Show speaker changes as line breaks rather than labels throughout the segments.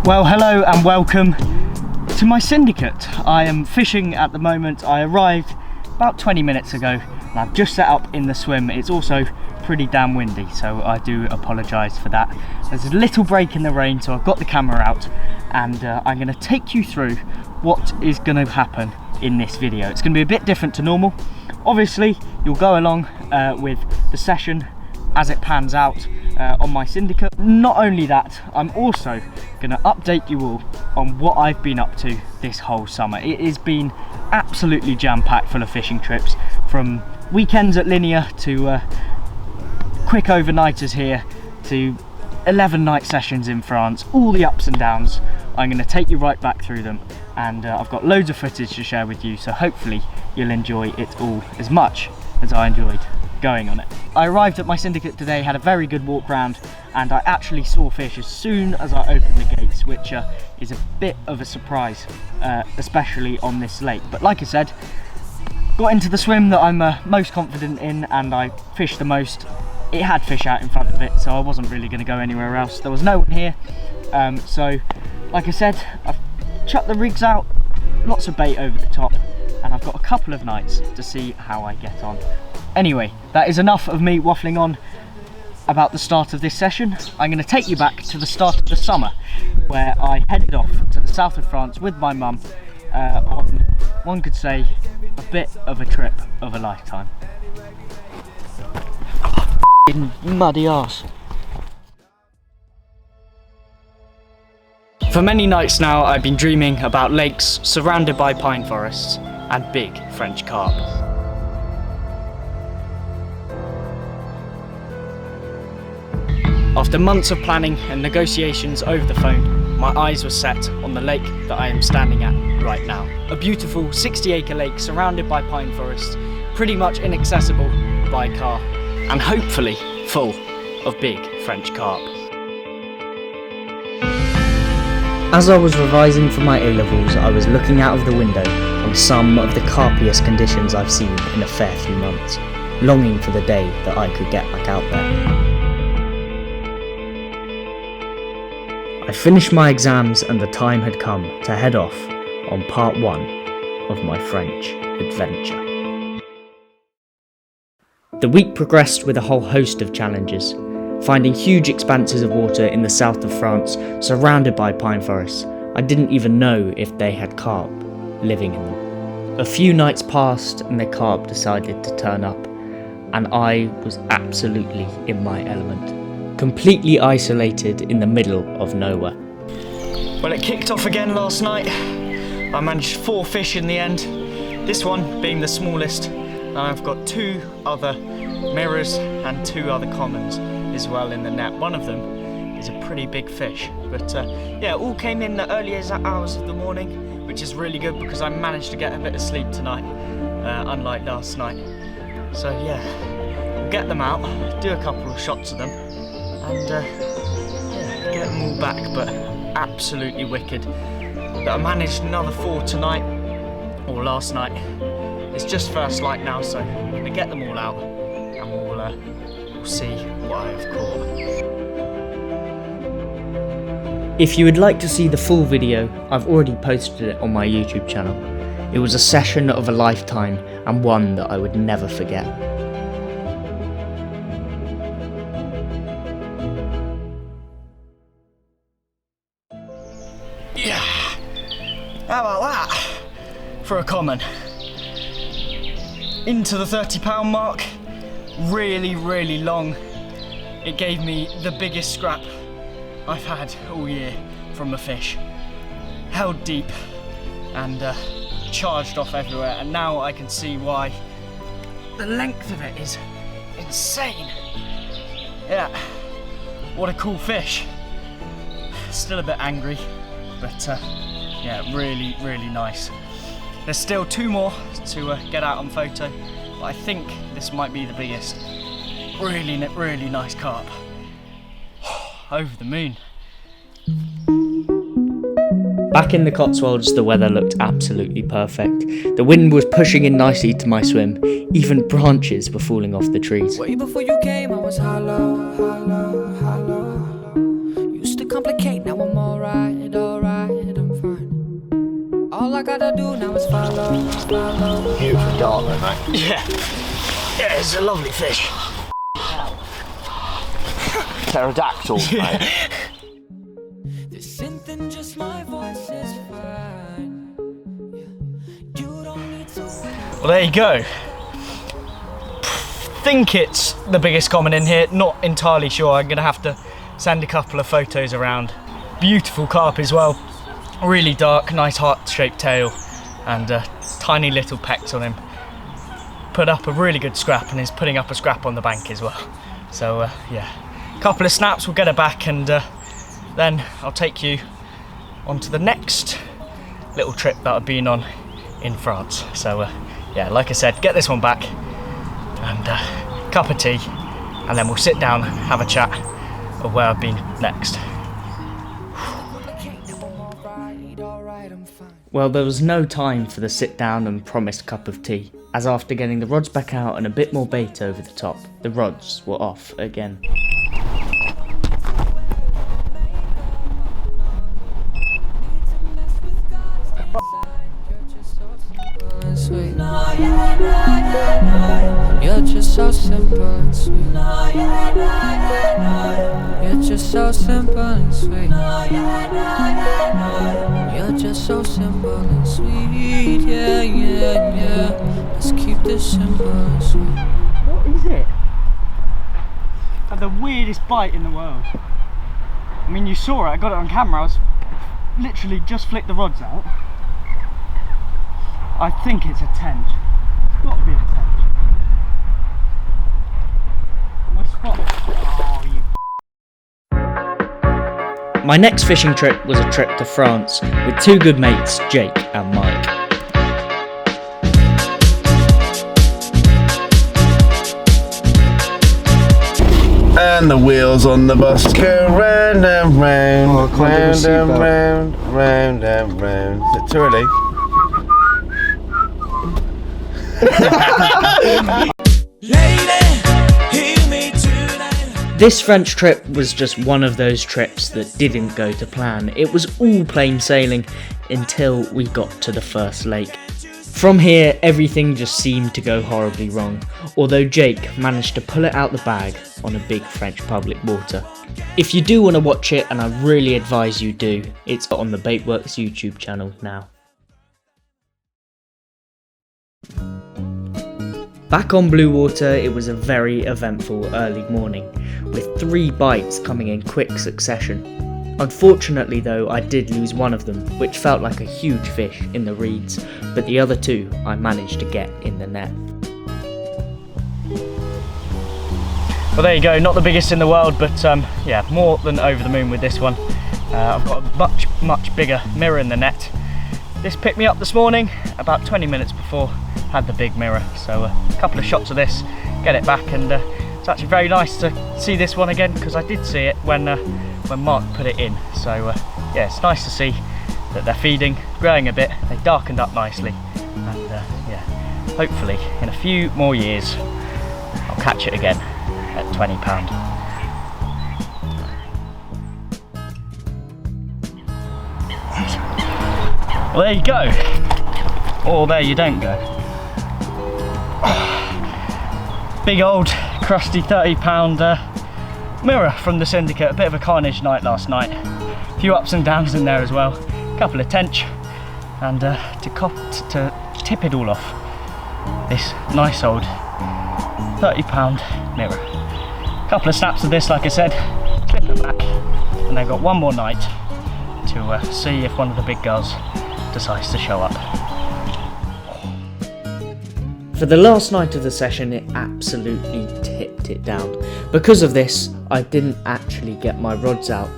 Well, hello and welcome to my syndicate. I am fishing at the moment. I arrived about 20 minutes ago and I've just set up in the swim. It's also pretty damn windy, so I do apologise for that. There's a little break in the rain, so I've got the camera out and I'm going to take you through what is going to happen in this video. It's going to be a bit different to normal. Obviously, you'll go along with the session as it pans out on my syndicate. Not only that, I'm also going to update you all on what I've been up to this whole summer. It has been absolutely jam-packed full of fishing trips, from weekends at Linear to quick overnighters here to 11 night sessions in France, all the ups and downs. I'm going to take you right back through them, and I've got loads of footage to share with you, so hopefully you'll enjoy it all as much as I enjoyed going on it. I arrived at my syndicate today, had a very good walk round, and I actually saw fish as soon as I opened the gates, which is a bit of a surprise, especially on this lake. But like I said, got into the swim that I'm most confident in, and I fished the most. It had fish out in front of it, so I wasn't really going to go anywhere else. There was no one here, so like I said, I've chucked the rigs out, lots of bait over the top, and I've got a couple of nights to see how I get on. Anyway, that is enough of me waffling on about the start of this session. I'm going to take you back to the start of the summer, where I headed off to the south of France with my mum on, one could say, a bit of a trip of a lifetime. Muddy arse. For many nights now, I've been dreaming about lakes surrounded by pine forests and big French carp. After months of planning and negotiations over the phone, my eyes were set on the lake that I am standing at right now. A beautiful 60-acre lake surrounded by pine forests, pretty much inaccessible by car, and hopefully full of big French carp. As I was revising for my A-levels, I was looking out of the window on some of the carpiest conditions I've seen in a fair few months, longing for the day that I could get back out there. I finished my exams and the time had come to head off on part 1 of my French adventure. The week progressed with a whole host of challenges, finding huge expanses of water in the south of France surrounded by pine forests. I didn't even know if they had carp living in them. A few nights passed and the carp decided to turn up, and I was absolutely in my element. Completely isolated in the middle of nowhere. Well, it kicked off again last night. I managed 4 fish in the end, this one being the smallest, and I've got 2 other mirrors and 2 other commons as well in the net. One of them is a pretty big fish, but yeah, all came in the earliest hours of the morning, which is really good because I managed to get a bit of sleep tonight, unlike last night. So yeah, we'll get them out, do a couple of shots of them, and yeah, get them all back. But absolutely wicked that I managed another 4 tonight, or last night. It's just first light now, so I'm going to get them all out and we'll see what I have caught. If you would like to see the full video, I've already posted it on my YouTube channel. It was a session of a lifetime and one that I would never forget. Yeah, how about that for a common? Into the £30 mark, really long. It gave me the biggest scrap I've had all year from a fish. Held deep and charged off everywhere, and now I can see why the length of it is insane. Yeah, what a cool fish. Still a bit angry, but yeah, really nice. There's still 2 more to get out on photo, but I think this might be the biggest. Really nice carp. Over the moon. Back in the Cotswolds, the weather looked absolutely perfect. The wind was pushing in nicely to my swim. Even branches were falling off the trees.
Way before you came, I was hollow. Used to complicate, now I'm alright. All I gotta do now is follow.
Beautiful dark though, mate.
Yeah. Yeah, it's a lovely fish.
Pterodactyls, mate.
There's something just my voice is fine. Yeah. You don't need to.
Well, there you go. Think it's the biggest common in here. Not entirely sure. I'm gonna have to send a couple of photos around. Beautiful carp as well. Really dark, nice heart-shaped tail, and tiny little pecks on him. Put up a really good scrap, and is putting up a scrap on the bank as well. So yeah, couple of snaps, we'll get her back, and then I'll take you on to the next little trip that I've been on in France. So yeah, like I said, get this one back, and cup of tea, and then we'll sit down, have a chat of where I've been next. Well, there was no time for the sit down and promised cup of tea, as after getting the rods back out and a bit more bait over the top, the rods were off again.
You're just so simple and sweet. You're just so simple and sweet. You're just so simple and sweet. Yeah, yeah, yeah. Let's keep this simple and sweet.
What is it? Had the weirdest bite in the world. I mean, you saw it, I got it on camera. I was literally just flicked the rods out. I think it's a tench. It's got to be a tench. My spot. Oh, you. My next fishing trip was a trip to France with two good mates, Jake and Mike.
And the wheels on the bus go round and round, round and round, round and round. Is it too early?
This French trip was just one of those trips that didn't go to plan. It was all plain sailing until we got to the first lake. From here, everything just seemed to go horribly wrong, although Jake managed to pull it out the bag on a big French public water. If you do want to watch it, and I really advise you do, it's on the Baitworks YouTube channel now. Back on blue water, it was a very eventful early morning, with 3 bites coming in quick succession. Unfortunately though, I did lose one of them, which felt like a huge fish in the reeds, but the other 2 I managed to get in the net. Well, there you go, not the biggest in the world, but yeah, more than over the moon with this one. I've got a much bigger mirror in the net. This picked me up this morning, about 20 minutes before had the big mirror, so a couple of shots of this, get it back, and it's actually very nice to see this one again, because I did see it when Mark put it in. So yeah, it's nice to see that they're feeding, growing a bit, they darkened up nicely, and yeah, hopefully in a few more years I'll catch it again at £20. Well, there you go, or there you don't go. Big old crusty £30 mirror from the Syndicate. A bit of a carnage night last night. A few ups and downs in there as well. A couple of tench, and to tip it all off, this nice old £30 mirror. A couple of snaps of this, like I said, clip it back, and then got one more night to see if one of the big girls decides to show up. For the last night of the session, it absolutely tipped it down. Because of this, I didn't actually get my rods out.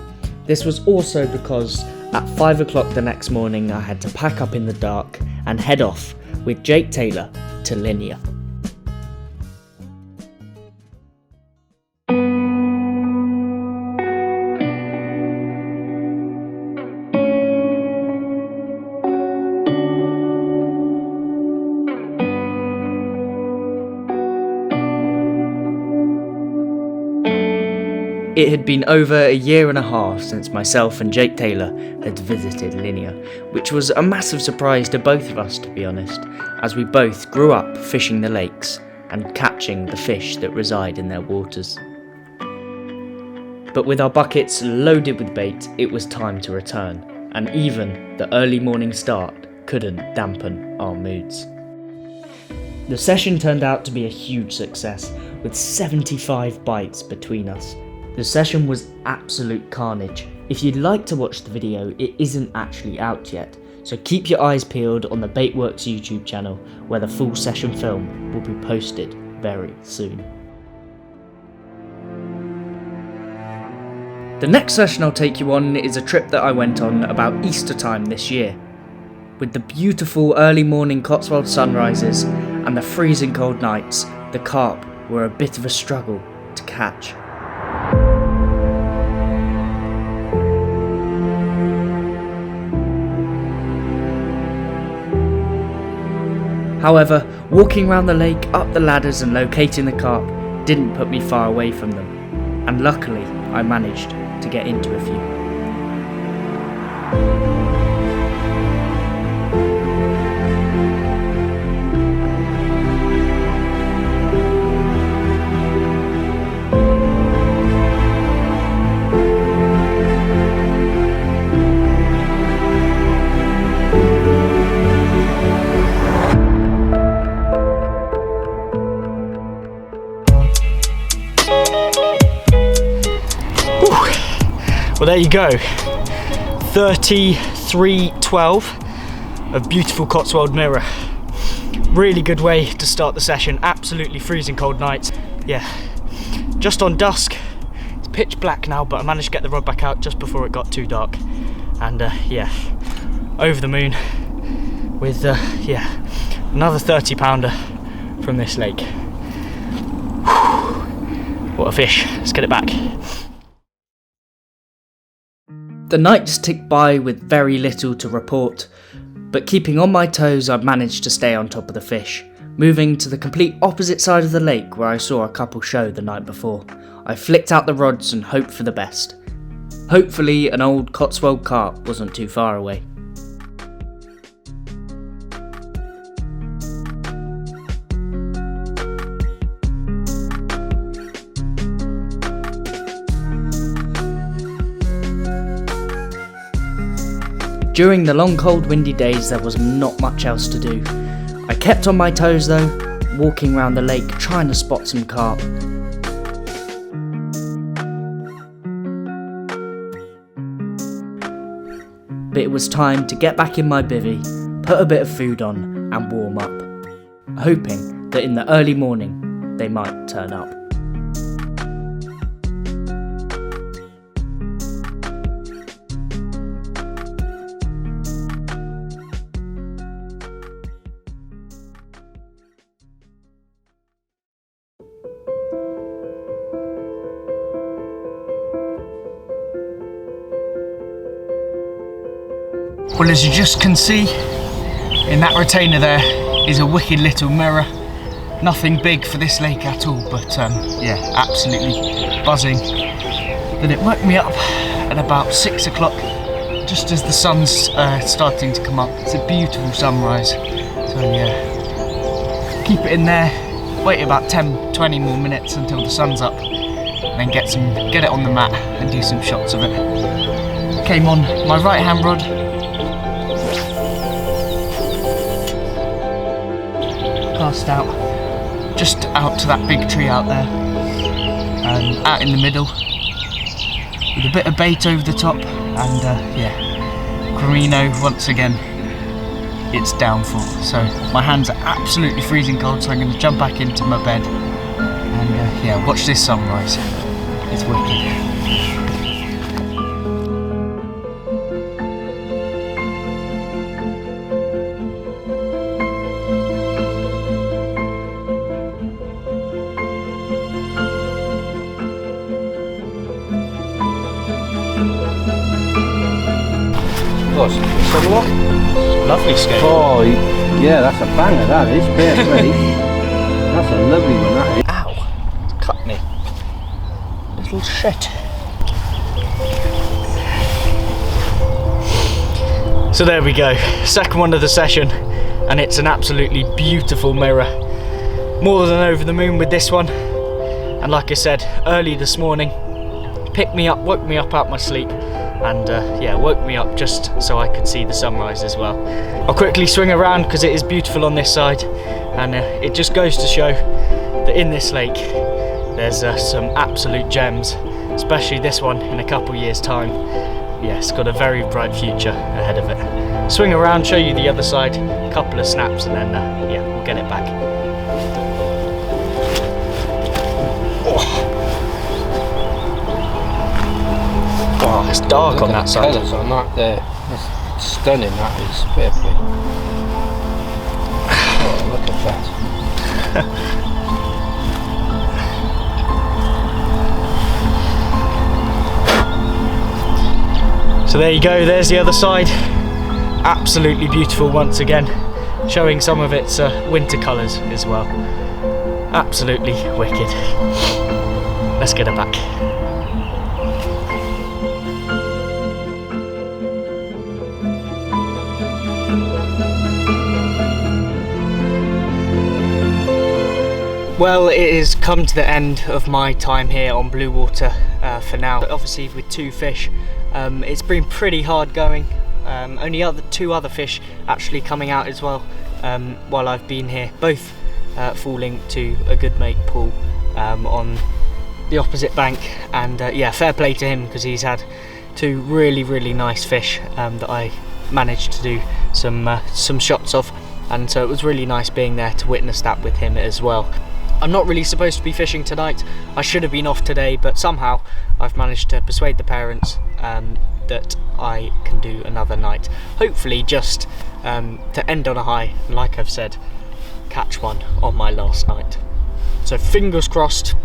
This was also because at 5 o'clock the next morning I had to pack up in the dark and head off with Jake Taylor to Linear. It had been over a year and a half since myself and Jake Taylor had visited Linear, which was a massive surprise to both of us, to be honest, as we both grew up fishing the lakes and catching the fish that reside in their waters. But with our buckets loaded with bait, it was time to return, and even the early morning start couldn't dampen our moods. The session turned out to be a huge success, with 75 bites between us. The session was absolute carnage. If you'd like to watch the video, it isn't actually out yet, so keep your eyes peeled on the Baitworks YouTube channel, where the full session film will be posted very soon. The next session I'll take you on is a trip that I went on about Easter time this year. With the beautiful early morning Cotswold sunrises and the freezing cold nights, the carp were a bit of a struggle to catch. However, walking around the lake, up the ladders and locating the carp didn't put me far away from them, and luckily I managed to get into a few. Well, there you go, 33.12 of beautiful Cotswold Mirror. Really good way to start the session, absolutely freezing cold nights. Yeah, just on dusk, it's pitch black now, but I managed to get the rod back out just before it got too dark. And yeah, over the moon with, yeah, another 30 pounder from this lake. Whew. What a fish, let's get it back. The nights ticked by with very little to report, but keeping on my toes I managed to stay on top of the fish, moving to the complete opposite side of the lake where I saw a couple show the night before. I flicked out the rods and hoped for the best. Hopefully an old Cotswold carp wasn't too far away. During the long cold windy days there was not much else to do. I kept on my toes though, walking around the lake trying to spot some carp. But it was time to get back in my bivvy, put a bit of food on and warm up, hoping that in the early morning they might turn up. Well, as you just can see, in that retainer there is a wicked little mirror. Nothing big for this lake at all, but yeah, absolutely buzzing. But it woke me up at about 6 o'clock, just as the sun's starting to come up. It's a beautiful sunrise, so yeah, keep it in there, wait about 10-20 more minutes until the sun's up, and then get it on the mat and do some shots of it. Came on my right hand rod, cast out just out to that big tree out there, out in the middle with a bit of bait over the top, and yeah, Carino once again its downfall. So my hands are absolutely freezing cold, so I'm going to jump back into my bed and yeah, watch this sunrise. It's wicked. Lovely scale.
Oh, yeah, that's a banger, that is. Bear ready. That's a lovely one, that is.
Ow, it's cut me. Little shit. So there we go, second one of the session, and it's an absolutely beautiful mirror. More than over the moon with this one. And like I said, early this morning, picked me up, woke me up out my sleep, and yeah, woke me up just so I could see the sunrise as well. I'll quickly swing around because it is beautiful on this side, and it just goes to show that in this lake there's some absolute gems, especially this one in a couple years time. Yeah, it's got a very bright future ahead of it. Swing around, show you the other side, a couple of snaps, and then yeah, we'll get it back. Oh, it's dark on that side.
Colours on that there, that's stunning. That is perfect. Oh, look at that.
So there you go, there's the other side. Absolutely beautiful once again, showing some of its winter colours as well. Absolutely wicked. Let's get her back. Well, it has come to the end of my time here on Blue Water for now. Obviously with 2 fish, it's been pretty hard going. Only two other fish actually coming out as well while I've been here, both falling to a good mate pool on the opposite bank, and yeah, fair play to him because he's had 2 really nice fish that I managed to do some shots of, and so it was really nice being there to witness that with him as well. I'm not really supposed to be fishing tonight. I should have been off today, but somehow I've managed to persuade the parents that I can do another night. Hopefully just to end on a high, and like I've said, catch one on my last night. So fingers crossed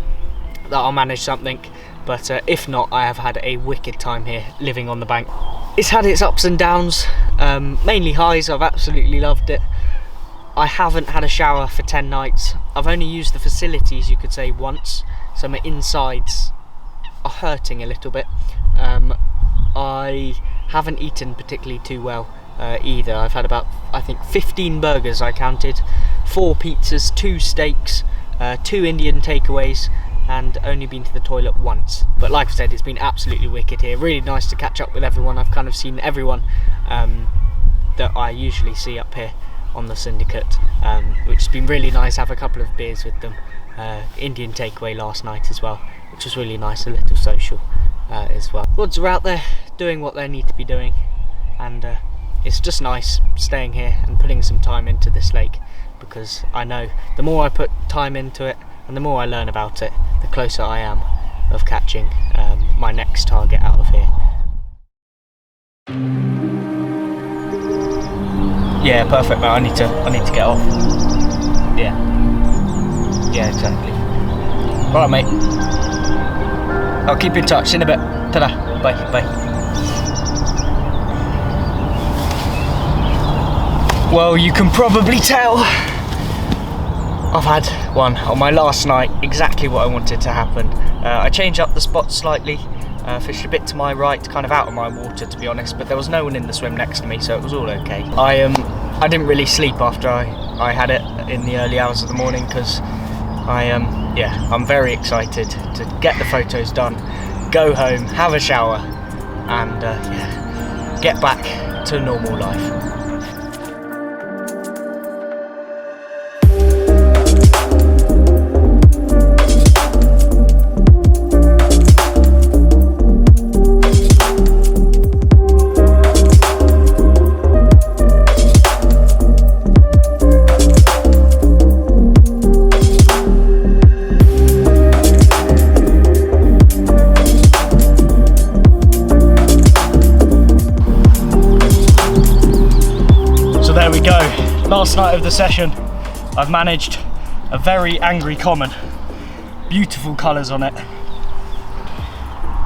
that I'll manage something, but if not, I have had a wicked time here living on the bank. It's had its ups and downs, mainly highs. I've absolutely loved it. I haven't had a shower for 10 nights. I've only used the facilities, you could say, once, so my insides are hurting a little bit. I haven't eaten particularly too well either. I've had about, I think, 15 burgers I counted, 4 pizzas, 2 steaks, 2 Indian takeaways, and only been to the toilet once. But like I said, it's been absolutely wicked here. Really nice to catch up with everyone. I've kind of seen everyone that I usually see up here on the Syndicate, which has been really nice. Have a couple of beers with them. Indian takeaway last night as well, which was really nice, a little social as well. Woods are out there doing what they need to be doing, and it's just nice staying here and putting some time into this lake, because I know the more I put time into it and the more I learn about it, the closer I am of catching my next target out of here. Yeah, perfect, mate. I need to get off. Yeah, exactly. All right, mate. I'll keep in touch in a bit. Ta-da. Bye. Well, you can probably tell I've had one on my last night. Exactly what I wanted to happen. I changed up the spot slightly. Fished a bit to my right, kind of out of my water to be honest, but there was no one in the swim next to me, so it was all okay. I didn't really sleep after I had it in the early hours of the morning, because I'm very excited to get the photos done, go home, have a shower, and get back to normal life. Last night of the session, I've managed a very angry common. Beautiful colours on it.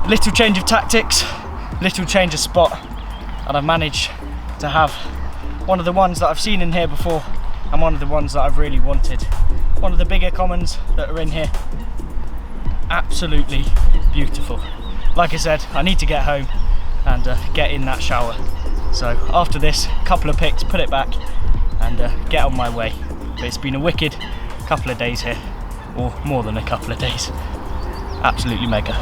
Little change of tactics, little change of spot, and I've managed to have one of the ones that I've seen in here before, and one of the ones that I've really wanted. One of the bigger commons that are in here. Absolutely beautiful. Like I said, I need to get home and get in that shower. So after this, a couple of picks, put it back and get on my way. But it's been a wicked couple of days here, or more than a couple of days. Absolutely mega.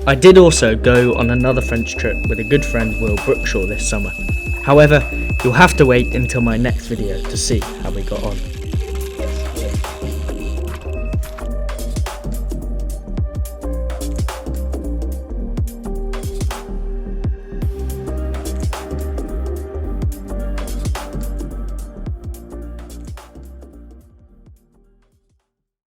I did also go on another French trip with a good friend Will Brookshaw this summer. However, you'll have to wait until my next video to see how we got on.